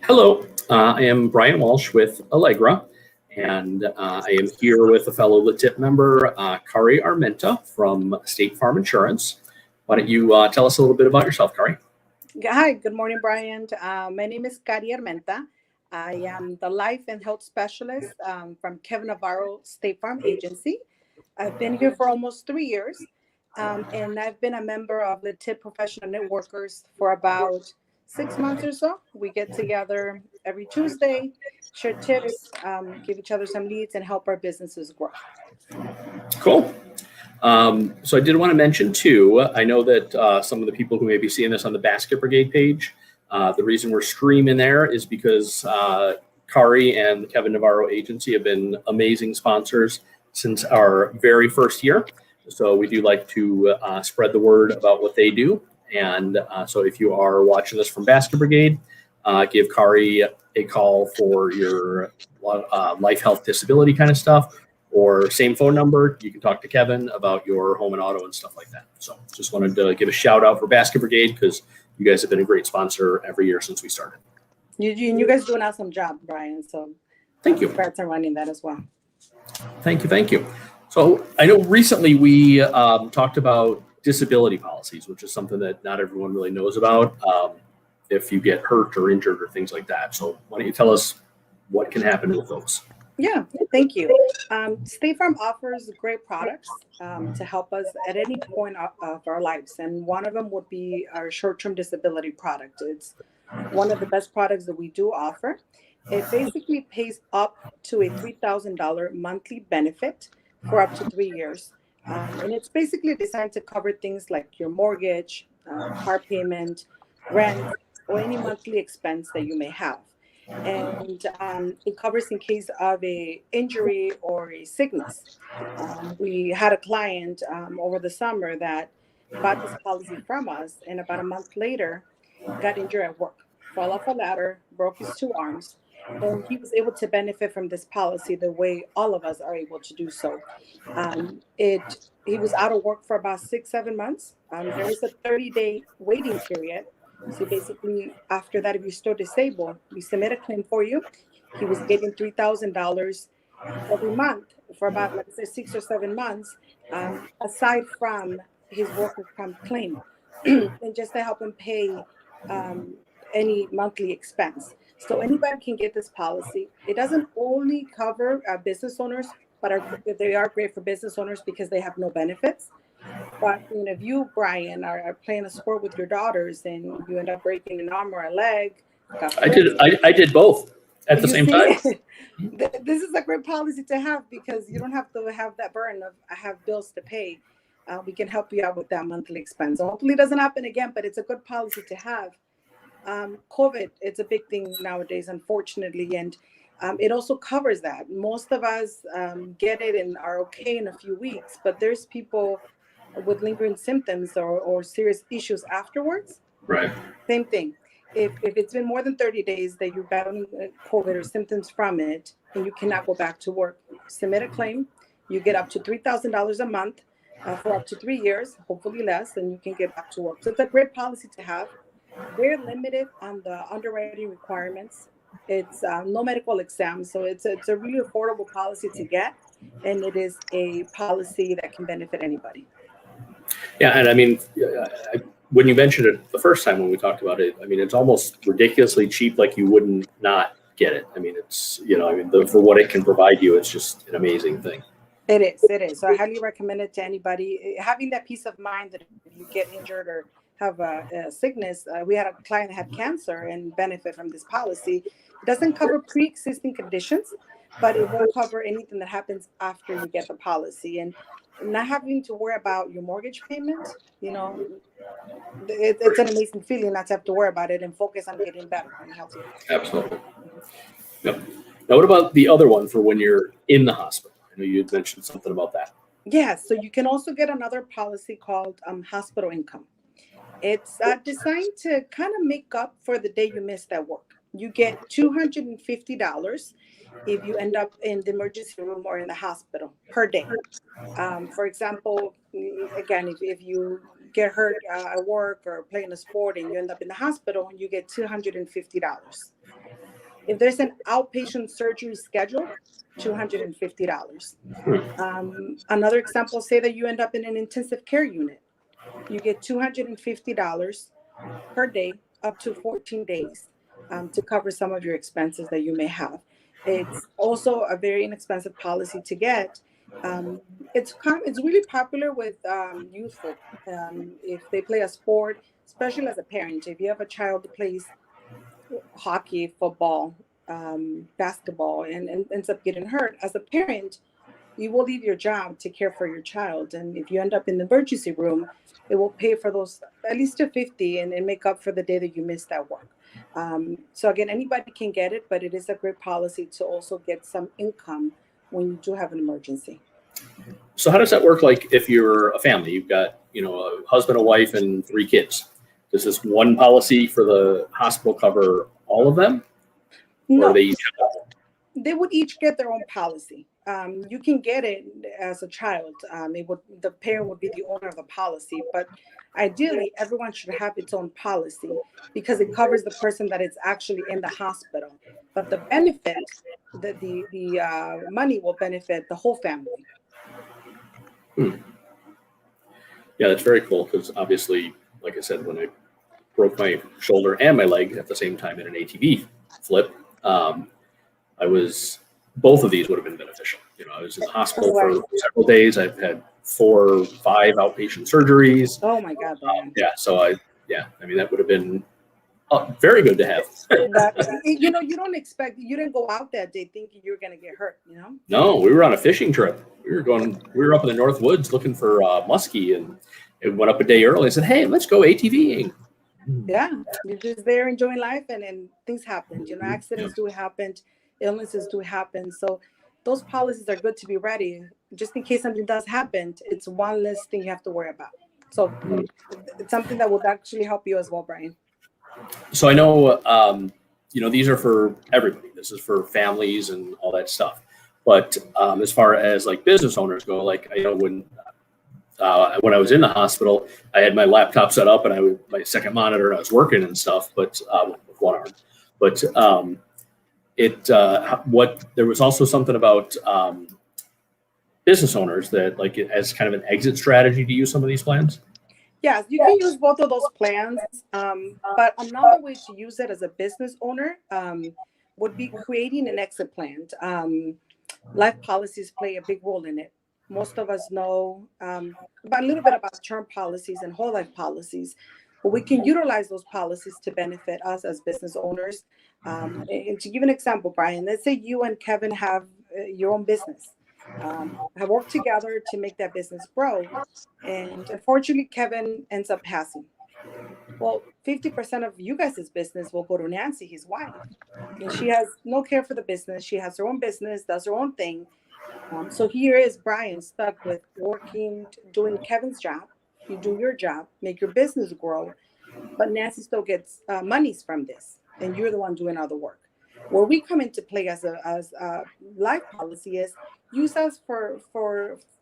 Hello, I am Brian Walsh with Allegra, and I am here with a fellow LITIP member, Kari Armenta from State Farm Insurance. Why don't you tell us a little bit about yourself, Kari? Hi, good morning, Brian. My name is Kari Armenta. I am the Life and Health Specialist from Kevin Navarro State Farm Agency. I've been here for almost 3 years, and I've been a member of the TIP Professional Networkers for about 6 months or so. We get together every Tuesday, share tips, give each other some leads, and help our businesses grow. Cool. So I did want to mention too, I know that some of the people who may be seeing this on the Basket Brigade page, the reason we're streaming there is because Kari and the Kevin Navarro Agency have been amazing sponsors since our very first year. So we do like to spread the word about what they do. And so if you are watching this from Basket Brigade, give Kari a call for your life, health, disability kind of stuff. Or same phone number, you can talk to Kevin about your home and auto and stuff like that. So just wanted to give a shout out for Basket Brigade because you guys have been a great sponsor every year since we started. You guys do an awesome job, Brian. So thank you. Congrats on running that as well. Thank you. So I know recently we talked about disability policies, which is something that not everyone really knows about if you get hurt or injured or things like that. So why don't you tell us what can happen with those? Yeah, thank you. State Farm offers great products to help us at any point of our lives. And one of them would be our short-term disability product. It's one of the best products that we do offer. It basically pays up to a $3,000 monthly benefit for up to 3 years. And it's basically designed to cover things like your mortgage, car payment, rent, or any monthly expense that you may have. And it covers in case of a injury or a sickness. We had a client over the summer that bought this policy from us, and about a month later, got injured at work, fell off a ladder, broke his two arms, and he was able to benefit from this policy the way all of us are able to do so. He was out of work for about 6, 7 months. There is a 30-day waiting period. So basically, after that, if you're still disabled, we submit a claim for you. He was getting $3,000 every month for about, like I said, 6 or 7 months, aside from his workers' comp claim, and just to help him pay any monthly expense. So anybody can get this policy. It doesn't only cover business owners, but they are great for business owners because they have no benefits. But if you, Brian, are playing a sport with your daughters and you end up breaking an arm or a leg, I did both at the same time. This is a great policy to have because you don't have to have that burden of I have bills to pay. We can help you out with that monthly expense. So hopefully it doesn't happen again, but it's a good policy to have. COVID, it's a big thing nowadays, unfortunately, and it also covers that. Most of us get it and are okay in a few weeks, but there's people with lingering symptoms or serious issues afterwards. Right. Same thing. If it's been more than 30 days that you're battling COVID or symptoms from it and you cannot go back to work, submit a claim. You get up to $3,000 a month for up to 3 years, hopefully less, and you can get back to work. So it's a great policy to have. Very limited on the underwriting requirements. It's no medical exam, so it's a really affordable policy to get, and it is a policy that can benefit anybody. Yeah, and I mean, when you mentioned it the first time when we talked about it, I mean, it's almost ridiculously cheap. Like you wouldn't not get it. I mean, it's for what it can provide you, it's just an amazing thing. It is. So I highly recommend it to anybody. Having that peace of mind that if you get injured or have a sickness, we had a client that had cancer and benefit from this policy. It doesn't cover pre-existing conditions, but it will cover anything that happens after you get the policy. And not having to worry about your mortgage payment, it's an amazing feeling not to have to worry about it and focus on getting better and healthier. Absolutely. Yep. Now, what about the other one for when you're in the hospital? I know you had mentioned something about that. Yeah, so you can also get another policy called hospital income. It's designed to kind of make up for the day you missed at work. You get $250 if you end up in the emergency room or in the hospital per day. For example, again, if you get hurt at work or playing a sport and you end up in the hospital, you get $250. If there's an outpatient surgery schedule, $250. Another example, say that you end up in an intensive care unit. You get $250 per day, up to 14 days, to cover some of your expenses that you may have. It's also a very inexpensive policy to get. It's really popular with youth folk. If they play a sport, especially as a parent, if you have a child that plays hockey, football, basketball, and ends up getting hurt, as a parent, you will leave your job to care for your child. And if you end up in the emergency room, it will pay for those at least $250 and make up for the day that you missed at work. So again, anybody can get it, but it is a great policy to also get some income when you do have an emergency. So how does that work? Like if you're a family, you've got, a husband, a wife, and 3 kids. Does this one policy for the hospital cover all of them? No, or they they would each get their own policy. You can get it as a child. The parent would be the owner of the policy, but ideally everyone should have its own policy because it covers the person that is actually in the hospital. But the benefit, the money will benefit the whole family. Yeah, that's very cool because obviously, like I said, when I broke my shoulder and my leg at the same time in an ATV flip, both of these would have been beneficial. I was in the hospital for several days. I've had 4 or 5 outpatient surgeries. Oh my God. That would have been very good to have. You don't expect, you didn't go out that day thinking you were going to get hurt, No, we were on a fishing trip. We were up in the North Woods looking for muskie, and it went up a day early. I said, hey, let's go ATVing. Yeah, you're just there enjoying life, and things happen. Accidents do happen, illnesses do happen. So those policies are good to be ready, just in case something does happen. It's one less thing you have to worry about. So it's something that would actually help you as well, Brian. So I know, these are for everybody. This is for families and all that stuff. But as far as like business owners go, like I know when I was in the hospital, I had my laptop set up and my second monitor, and I was working and stuff, but with one arm. But there was also something about business owners that like as kind of an exit strategy to use some of these plans. Yes, you can use both of those plans, but another way to use it as a business owner would be creating an exit plan. Life policies play a big role in it. Most of us know a little bit about term policies and whole life policies, but we can utilize those policies to benefit us as business owners. And to give an example, Brian, let's say you and Kevin have your own business, have worked together to make that business grow. And unfortunately, Kevin ends up passing. Well, 50% of you guys' business will go to Nancy, his wife. And she has no care for the business. She has her own business, does her own thing. So here is Brian stuck with doing Kevin's job. You do your job, make your business grow, but Nancy still gets monies from this, and you're the one doing all the work. Where we come into play as a life policy is use us for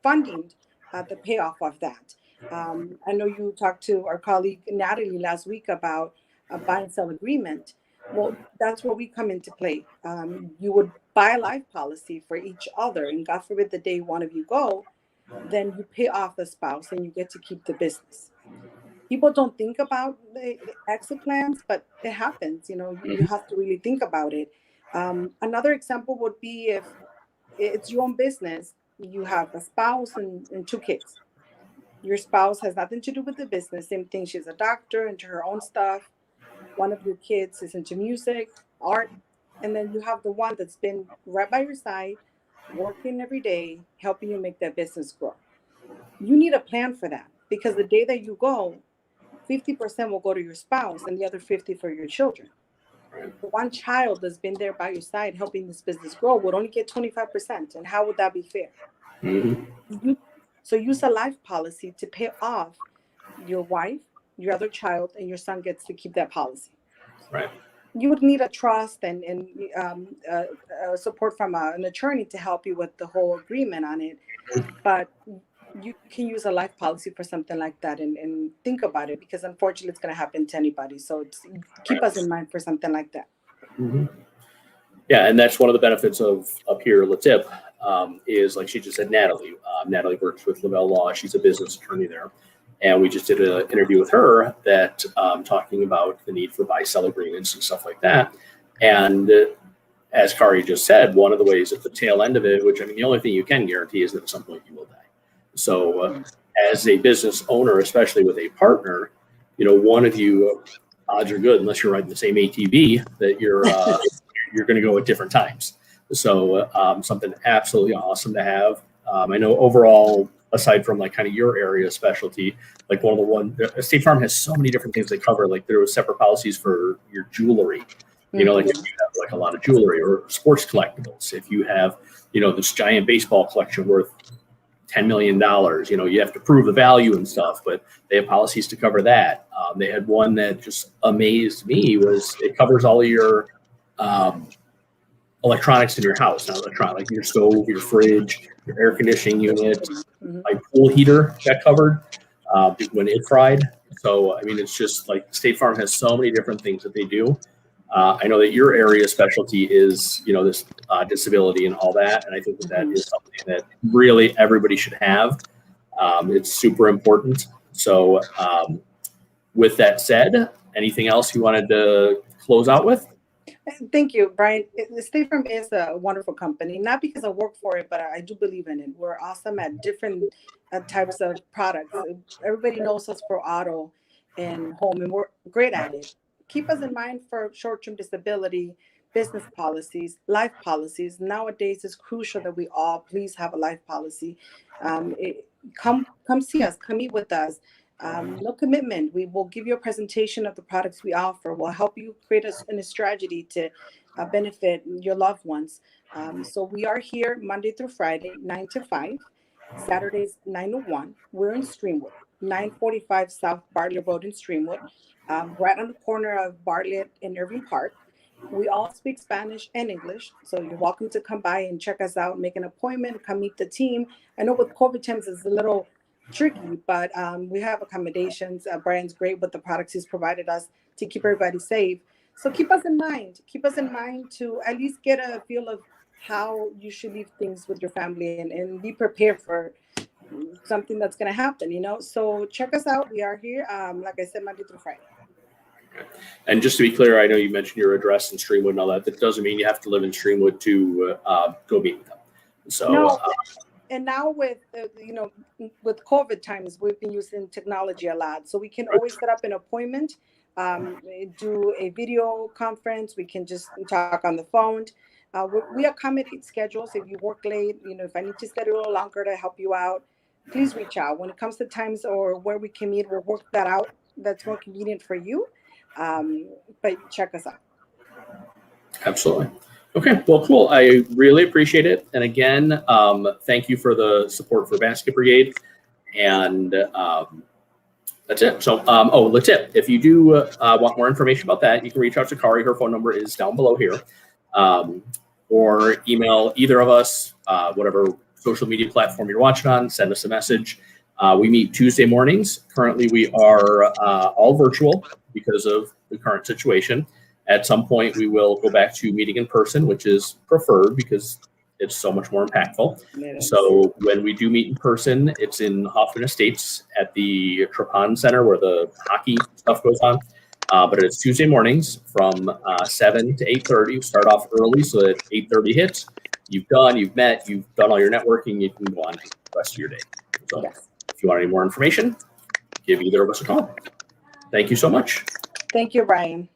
funding the payoff of that. I know you talked to our colleague Natalie last week about a buy and sell agreement. Well, that's where we come into play. You would buy a life policy for each other, and God forbid the day one of you go, then you pay off the spouse and you get to keep the business. People don't think about the exit plans, but it happens. You have to really think about it. Another example would be if it's your own business, you have a spouse and 2 kids. Your spouse has nothing to do with the business. Same thing, she's a doctor into her own stuff. One of your kids is into music, art, and then you have the one that's been right by your side, working every day, helping you make that business grow. You need a plan for that, because the day that you go, 50% will go to your spouse and the other 50 for your children. The one child that's been there by your side helping this business grow would only get 25%. And how would that be fair? So use a life policy to pay off your wife, your other child, and your son gets to keep that policy. Right. You would need a trust and support from an attorney to help you with the whole agreement on it. But you can use a life policy for something like that and think about it, because unfortunately it's going to happen to anybody. So keep us in mind for something like that. Yeah, and that's one of the benefits of up here, Latip, is like she just said, Natalie. Natalie works with Lavelle Law. She's a business attorney there. And we just did an interview with her that talking about the need for buy-sell agreements and stuff like that. And as Kari just said, one of the ways at the tail end of it, which I mean, the only thing you can guarantee is that at some point you will die. So as a business owner, especially with a partner, you know, one of you, odds are good, unless you're riding the same ATV, that you're going to go at different times. So something absolutely awesome to have. I know overall, aside from like kind of your area specialty, like State Farm has so many different things they cover. Like there was separate policies for your jewelry. You know, like if you have like a lot of jewelry or sports collectibles, if you have, you know, this giant baseball collection worth $10 million, you know, you have to prove the value and stuff, but they have policies to cover that. They had one that just amazed me was it covers all of your electronics in your house, not electronic, like your stove, your fridge, your air conditioning unit, my pool heater got covered when it fried. So, I mean, it's just like State Farm has so many different things that they do. I know that your area specialty is, you know, this disability and all that. And I think that is something that really everybody should have. It's super important. So with that said, anything else you wanted to close out with? Thank you, Brian. State Farm is a wonderful company, not because I work for it, but I do believe in it. We're awesome at different types of products. Everybody knows us for auto and home, and we're great at it. Keep us in mind for short-term disability, business policies, life policies. Nowadays, it's crucial that we all please have a life policy. Come see us, come meet with us. No commitment. We will give you a presentation of the products we offer. We'll help you create a strategy to benefit your loved ones. So we are here Monday through Friday, 9 to 5, Saturdays, 9 to 1. We're in Streamwood, 945 South Bartlett Road in Streamwood, right on the corner of Bartlett and Irving Park. We all speak Spanish and English, so you're welcome to come by and check us out, make an appointment, come meet the team. I know with COVID times it's a little tricky, but we have accommodations. Brian's great with the products he's provided us to keep everybody safe. So keep us in mind. Keep us in mind to at least get a feel of how you should leave things with your family and be prepared for something that's going to happen, you know. So check us out. We are here, like I said, Monday through Friday. And just to be clear, I know you mentioned your address in Streamwood and all that. That doesn't mean you have to live in Streamwood to go meet with them. So. No. And now with, with COVID times, we've been using technology a lot. So we can always set up an appointment, do a video conference. We can just talk on the phone. We accommodate schedules. If you work late, if I need to stay a little longer to help you out, please reach out. When it comes to times or where we can meet, we'll work that out. That's more convenient for you. But check us out. Absolutely. Okay, well, cool. I really appreciate it. And again, thank you for the support for Basket Brigade. And that's it. So, Latip, if you do want more information about that, you can reach out to Kari. Her phone number is down below here. Or email either of us, whatever social media platform you're watching on, send us a message. We meet Tuesday mornings. Currently, we are all virtual because of the current situation. At some point, we will go back to meeting in person, which is preferred because it's so much more impactful. So when we do meet in person, it's in Hoffman Estates at the Trapon Center where the hockey stuff goes on. But it's Tuesday mornings from 7 to 8:30. We start off early so that 8:30 hits. You've met, you've done all your networking, you can go on to the rest of your day. So if you want any more information, give either of us a call. Thank you so much. Thank you, Brian.